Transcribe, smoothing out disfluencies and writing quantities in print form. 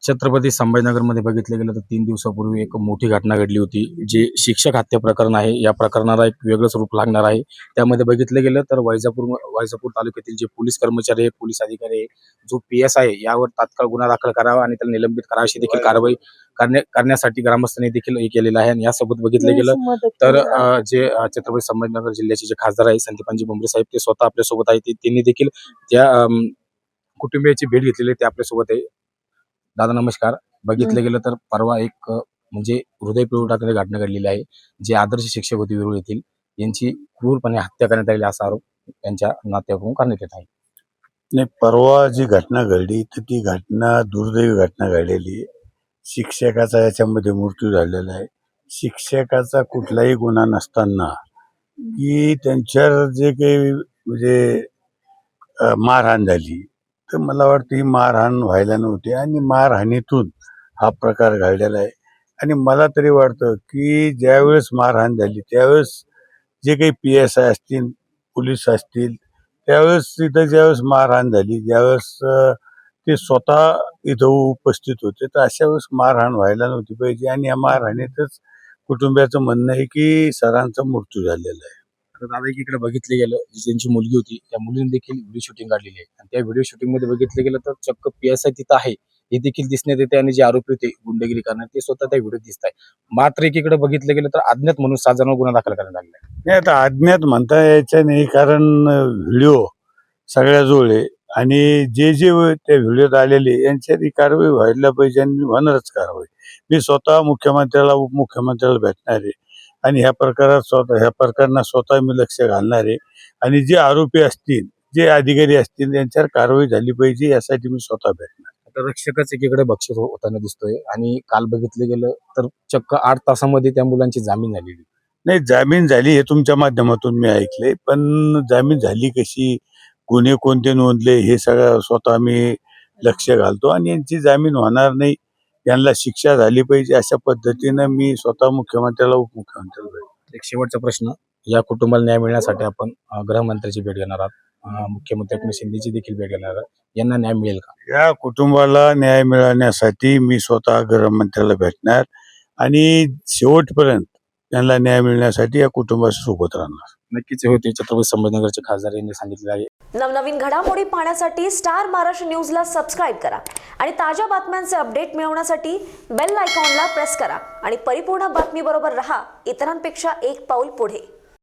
छत्रपती संभाजीनगरमध्ये बघितलं गेलं तर 3 दिवसापूर्वी एक मोठी घटना घडली होती. जे शिक्षक हत्या प्रकरण आहे. या प्रकरणाला एक वेगळंच रूप लागणार आहे. त्यामध्ये बघितलं गेलं तर वैजापूर तालुक्यातील जे पोलीस कर्मचारी आहे, पोलीस अधिकारी आहे, जो पी-एस-आय आहे, यावर तात्काळ गुन्हा दाखल करावा आणि त्याला निलंबित करावा अशी देखील कारवाई करण्यासाठी ग्रामस्थांनी देखील हे केलेलं आहे. आणि यासोबत बघितलं गेलं तर छत्रपती संभाजीनगर जिल्ह्याचे जे खासदार आहेत संदीपानजी भुमरे साहेब, ते स्वतः आपल्यासोबत आहेत. त्यांनी देखील त्या कुटुंबियाची भेट घेतलेली आहे. ते आपल्यासोबत आहे. दादा नमस्कार. बघितलं गेलं तर परवा एक म्हणजे हृदय पिळून टाकणारी घटना घडलेली आहे. जे आदर्श शिक्षक होते वेरूळ येथील, यांची क्रूरपणे हत्या करण्यात आलेली असा आरोप त्यांच्या नातेवाईकांकडून करण्यात येत आहे. नाही, परवा जी घटना घडली तर ती घटना दुर्दैवी घटना घडलेली आहे. शिक्षकाचा याच्यामध्ये मृत्यू झालेला आहे. शिक्षकाचा कुठलाही गुन्हा नसताना की त्यांच्यावर जे काही म्हणजे मारहाण झाली, तर मला वाटतं ही मारहाण व्हायला नव्हती आणि मारहाणीतून हा प्रकार घडलेला आहे. आणि मला तरी वाटतं की ज्यावेळेस मारहाण झाली त्यावेळेस जे काही PSI असतील, पोलीस असतील, त्यावेळेस तिथं ज्यावेळेस मारहाण झाली, ज्यावेळेस ते स्वतः इथं उपस्थित होते, तर अशा वेळेस मारहाण व्हायला नव्हती पाहिजे. आणि या मारहाणीतच कुटुंबियाचं म्हणणं आहे की सरांचा मृत्यू झालेला आहे. तर दादा एकीकडे बघितलं गेलं, जी त्यांची मुलगी होती, त्या मुलीने देखील व्हिडिओ शूटिंग काढलेली आहे. आणि त्या व्हिडिओ शूटिंग मध्ये बघितलं गेलं तर चक्क PSI तिथं आहे हे देखील दिसण्यात येते. आणि जे आरोपी होते गुंडगिरी करणार, ते स्वतः त्या व्हिडिओ दिसत आहे. मात्र एकीकडे बघितलं गेलं तर अज्ञात म्हणून 6 जणांवर गुन्हा दाखल करण्यात आलेला आहे. नाही, आता अज्ञात म्हणता यायचं नाही, कारण व्हिडिओ सगळ्याजवळ आहे आणि जे त्या व्हिडिओत आलेले यांच्यावर कारवाई व्हायला पाहिजे आणि होणारच कारवाई. मी स्वतः मुख्यमंत्र्याला, उपमुख्यमंत्र्याला भेटणार आहे आणि ह्या प्रकरणात स्वतः मी लक्ष घालणार आहे. आणि जे आरोपी असतील, जे अधिकारी असतील, यांच्यावर कारवाई झाली पाहिजे यासाठी मी स्वतः भेटणार. आता रक्षकच एकीकडे बक्षीस होताना दिसतोय. आणि काल बघितलं गेलं तर चक्क 8 तासामध्ये त्या मुलांची जामीन झालेली. नाही, जामीन झाली हे तुमच्या माध्यमातून मी ऐकले, पण जामीन झाली कशी, गुन्हे कोणते नोंदले, हे सगळं स्वतः मी लक्ष घालतो. आणि यांची जामीन होणार नाही, यांना शिक्षा झाली पाहिजे अशा पद्धतीनं मी स्वतः मुख्यमंत्र्याला, उपमुख्यमंत्र्याला भेटतो. एक शेवटचा प्रश्न, या कुटुंबाला न्याय मिळण्यासाठी आपण गृहमंत्र्याची भेट घेणार आहात, मुख्यमंत्री एकनाथ शिंदेची देखील भेट घेणार आहात. यांना न्याय मिळेल का? या कुटुंबाला न्याय मिळवण्यासाठी मी स्वतः गृहमंत्र्याला भेटणार आणि शेवटपर्यंत त्यांना न्याय मिळण्यासाठी या कुटुंबाशी सोबत राहणार. नक्कीच होते छत्रपती संभाजीनगरचे खासदार यांनी सांगितले आहे. नवनवीन घडामोडी पाहण्यासाठी स्टार महाराष्ट्र न्यूजला सबस्क्राईब करा आणि ताज्या बातम्यांचे अपडेट मिळवण्यासाठी बेल आयकॉनला प्रेस करा आणि परिपूर्ण बातमी बरोबर रहा, इतरांपेक्षा एक पाऊल पुढे.